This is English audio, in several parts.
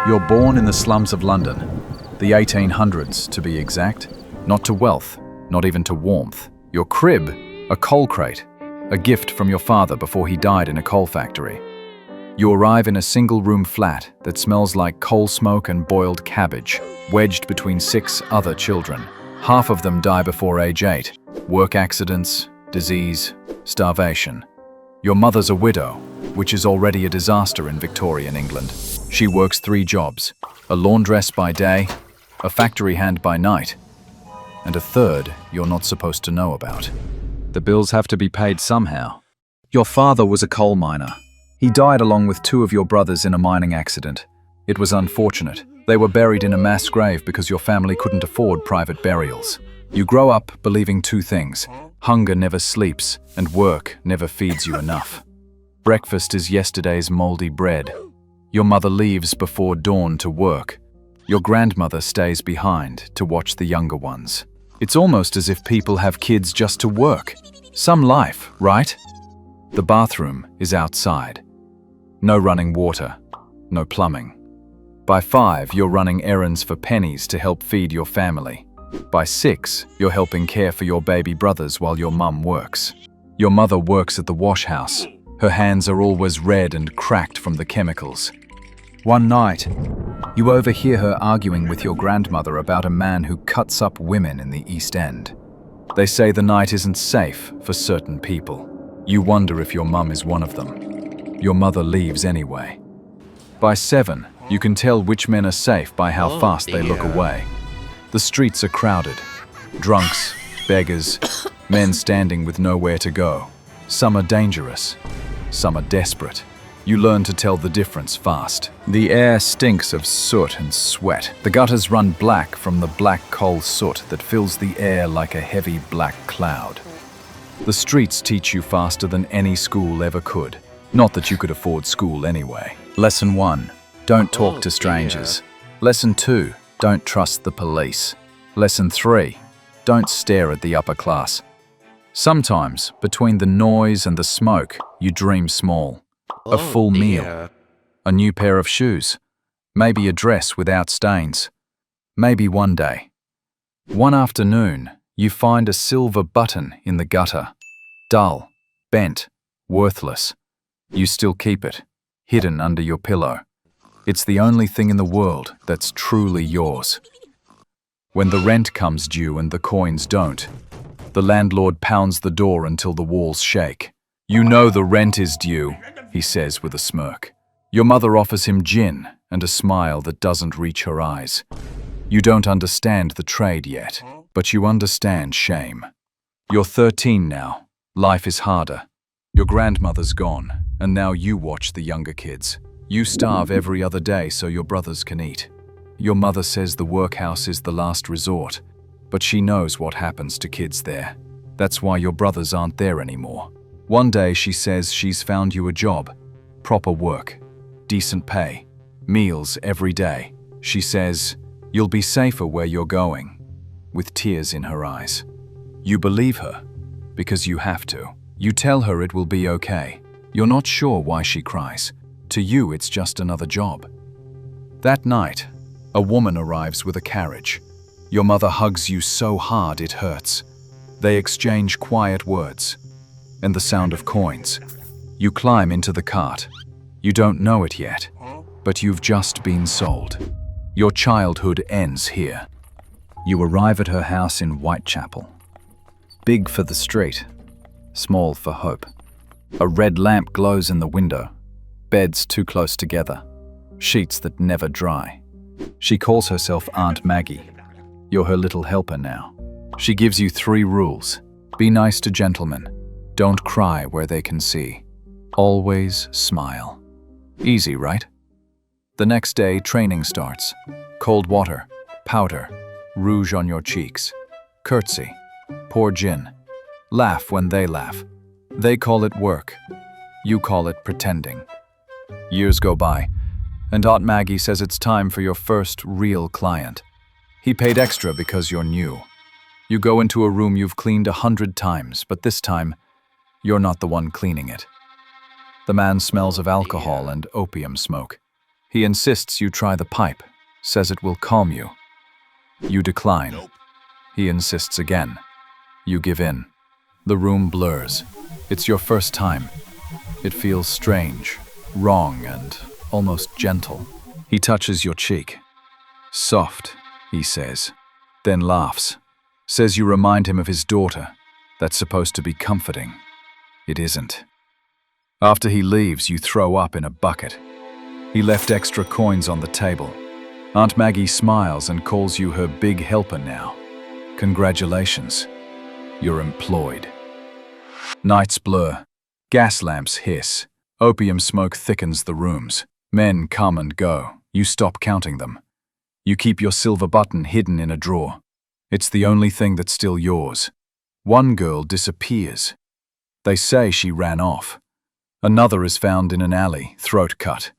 You're born in the slums of London, the 1800s to be exact. Not to wealth, not even to warmth. Your crib, a coal crate, a gift from your father before he died in a coal factory. You arrive in a single-room flat that smells like coal smoke and boiled cabbage, wedged between 6 other children. Half of them die before age 8. Work accidents, disease, starvation. Your mother's a widow, which is already a disaster in Victorian England. She works 3 jobs, a laundress by day, a factory hand by night, and a third you're not supposed to know about. The bills have to be paid somehow. Your father was a coal miner. He died along with 2 of your brothers in a mining accident. It was unfortunate. They were buried in a mass grave because your family couldn't afford private burials. You grow up believing 2 things. Hunger never sleeps, and work never feeds you enough. Breakfast is yesterday's moldy bread. Your mother leaves before dawn to work. Your grandmother stays behind to watch the younger ones. It's almost as if people have kids just to work. Some life, right? The bathroom is outside. No running water, no plumbing. By 5, you're running errands for pennies to help feed your family. By 6, you're helping care for your baby brothers while your mum works. Your mother works at the wash house. Her hands are always red and cracked from the chemicals. One night, you overhear her arguing with your grandmother about a man who cuts up women in the East End. They say the night isn't safe for certain people. You wonder if your mum is one of them. Your mother leaves anyway. By 7, you can tell which men are safe by how fast they look away. The streets are crowded. Drunks, beggars, men standing with nowhere to go. Some are dangerous. Some are desperate. You learn to tell the difference fast. The air stinks of soot and sweat. The gutters run black from the black coal soot that fills the air like a heavy black cloud. The streets teach you faster than any school ever could. Not that you could afford school anyway. Lesson 1, don't talk to strangers. Lesson 2, don't trust the police. Lesson 3, don't stare at the upper class. Sometimes, between the noise and the smoke, you dream small. A full meal, a new pair of shoes, maybe a dress without stains. Maybe one day. One afternoon, you find a silver button in the gutter. Dull, bent, worthless. You still keep it, hidden under your pillow. It's the only thing in the world that's truly yours. When the rent comes due and the coins don't, the landlord pounds the door until the walls shake. You know the rent is due, he says with a smirk. Your mother offers him gin and a smile that doesn't reach her eyes. You don't understand the trade yet, but you understand shame. You're 13 now. Life is harder. Your grandmother's gone, and now you watch the younger kids. You starve every other day so your brothers can eat. Your mother says the workhouse is the last resort, but she knows what happens to kids there. That's why your brothers aren't there anymore. One day she says she's found you a job, proper work, decent pay, meals every day. She says, you'll be safer where you're going, with tears in her eyes. You believe her, because you have to. You tell her it will be okay. You're not sure why she cries. To you, it's just another job. That night, a woman arrives with a carriage. Your mother hugs you so hard it hurts. They exchange quiet words, and the sound of coins. You climb into the cart. You don't know it yet, but you've just been sold. Your childhood ends here. You arrive at her house in Whitechapel. Big for the street, small for hope. A red lamp glows in the window. Beds too close together. Sheets that never dry. She calls herself Aunt Maggie. You're her little helper now. She gives you 3 rules. Be nice to gentlemen. Don't cry where they can see. Always smile. Easy, right? The next day, training starts. Cold water, powder, rouge on your cheeks. Curtsy, pour gin. Laugh when they laugh. They call it work. You call it pretending. Years go by, and Aunt Maggie says it's time for your first real client. He paid extra because you're new. You go into a room you've cleaned 100 times, but this time, you're not the one cleaning it. The man smells of alcohol and opium smoke. He insists you try the pipe, says it will calm you. You decline. Nope. He insists again. You give in. The room blurs. It's your first time. It feels strange, wrong, and almost gentle. He touches your cheek. Soft, he says, then laughs. Says you remind him of his daughter. That's supposed to be comforting. It isn't. After he leaves, you throw up in a bucket. He left extra coins on the table. Aunt Maggie smiles and calls you her big helper now. Congratulations. You're employed. Nights blur. Gas lamps hiss. Opium smoke thickens the rooms. Men come and go. You stop counting them. You keep your silver button hidden in a drawer. It's the only thing that's still yours. One girl disappears. They say she ran off. Another is found in an alley, throat cut.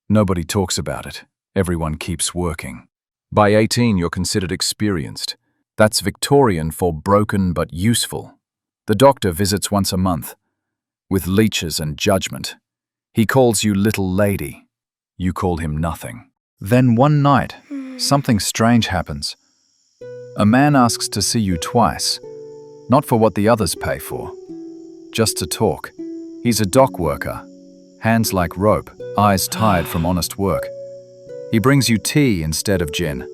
Nobody talks about it. Everyone keeps working. By 18, you're considered experienced. That's Victorian for broken but useful. The doctor visits once a month, with leeches and judgment. He calls you little lady. You call him nothing. Then one night, something strange happens. A man asks to see you twice, not for what the others pay for, just to talk. He's a dock worker, hands like rope, eyes tired from honest work. He brings you tea instead of gin.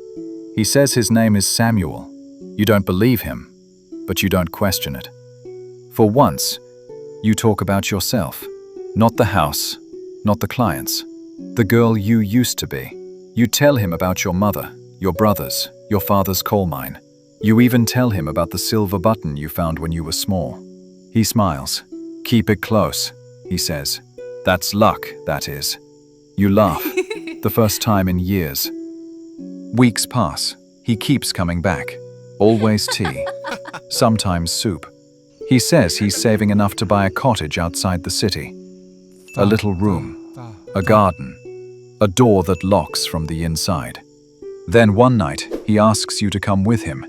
He says his name is Samuel. You don't believe him, but you don't question it. For once, you talk about yourself, not the house, not the clients, the girl you used to be. You tell him about your mother, your brothers, your father's coal mine. You even tell him about the silver button you found when you were small. He smiles. Keep it close, he says. That's luck, that is. You laugh, the first time in years. Weeks pass. He keeps coming back. Always tea, sometimes soup. He says he's saving enough to buy a cottage outside the city. A little room, a garden, a door that locks from the inside. Then one night, he asks you to come with him.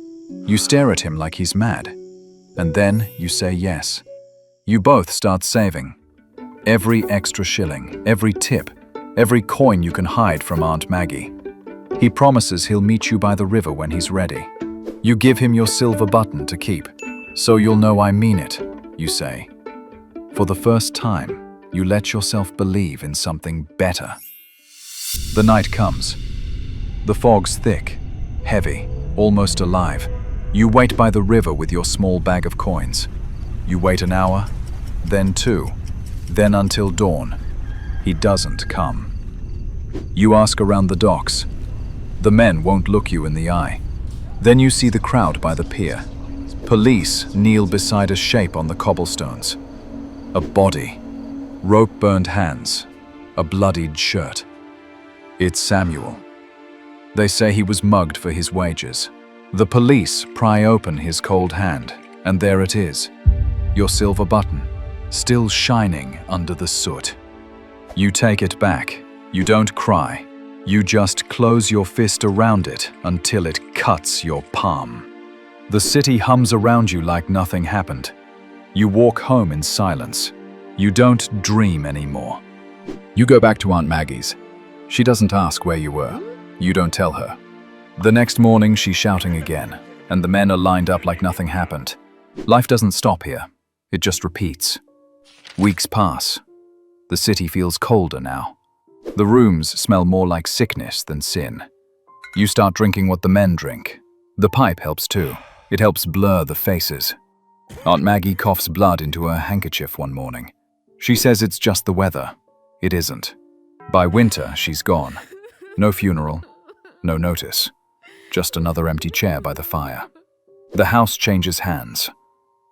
You stare at him like he's mad. And then you say yes. You both start saving. Every extra shilling, every tip, every coin you can hide from Aunt Maggie. He promises he'll meet you by the river when he's ready. You give him your silver button to keep. So you'll know I mean it, you say. For the first time, you let yourself believe in something better. The night comes. The fog's thick, heavy, almost alive. You wait by the river with your small bag of coins. You wait an hour, then 2, then until dawn. He doesn't come. You ask around the docks. The men won't look you in the eye. Then you see the crowd by the pier. Police kneel beside a shape on the cobblestones. A body, rope-burned hands, a bloodied shirt. It's Samuel. They say he was mugged for his wages. The police pry open his cold hand, and there it is, your silver button, still shining under the soot. You take it back. You don't cry. You just close your fist around it until it cuts your palm. The city hums around you like nothing happened. You walk home in silence. You don't dream anymore. You go back to Aunt Maggie's. She doesn't ask where you were. You don't tell her. The next morning, she's shouting again, and the men are lined up like nothing happened. Life doesn't stop here. It just repeats. Weeks pass. The city feels colder now. The rooms smell more like sickness than sin. You start drinking what the men drink. The pipe helps too. It helps blur the faces. Aunt Maggie coughs blood into her handkerchief one morning. She says it's just the weather. It isn't. By winter, she's gone. No funeral, no notice. Just another empty chair by the fire. The house changes hands.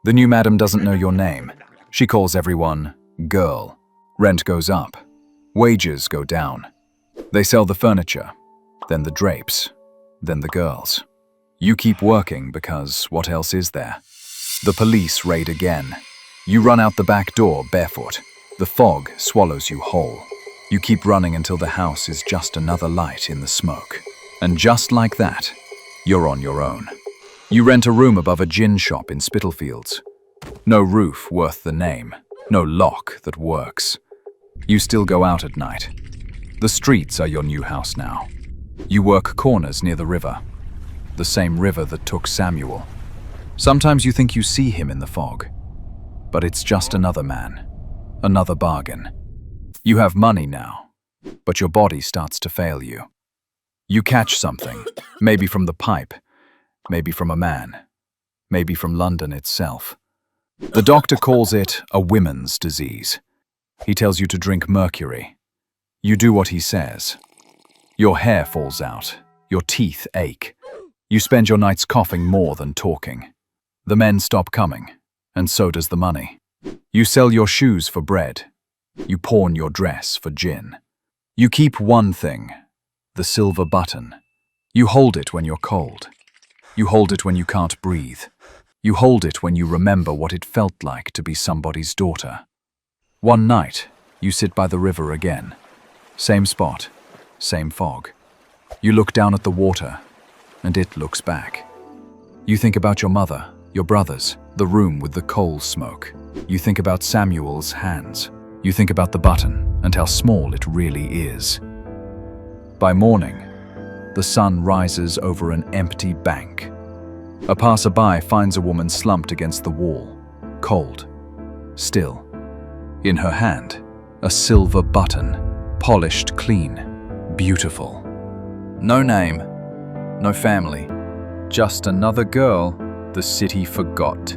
The new madam doesn't know your name. She calls everyone girl. Rent goes up. Wages go down. They sell the furniture, then the drapes, then the girls. You keep working because what else is there? The police raid again. You run out the back door barefoot. The fog swallows you whole. You keep running until the house is just another light in the smoke. And just like that, you're on your own. You rent a room above a gin shop in Spitalfields. No roof worth the name. No lock that works. You still go out at night. The streets are your new house now. You work corners near the river, the same river that took Samuel. Sometimes you think you see him in the fog, but it's just another man, another bargain. You have money now, but your body starts to fail you. You catch something, maybe from the pipe, maybe from a man, maybe from London itself. The doctor calls it a women's disease. He tells you to drink mercury. You do what he says. Your hair falls out, your teeth ache. You spend your nights coughing more than talking. The men stop coming, and so does the money. You sell your shoes for bread. You pawn your dress for gin. You keep one thing, the silver button. You hold it when you're cold. You hold it when you can't breathe. You hold it when you remember what it felt like to be somebody's daughter. One night, you sit by the river again. Same spot, same fog. You look down at the water, and it looks back. You think about your mother, your brothers, the room with the coal smoke. You think about Samuel's hands. You think about the button and how small it really is. By morning, the sun rises over an empty bank. A passerby finds a woman slumped against the wall, cold, still. In her hand, a silver button, polished clean, beautiful. No name, no family, just another girl the city forgot.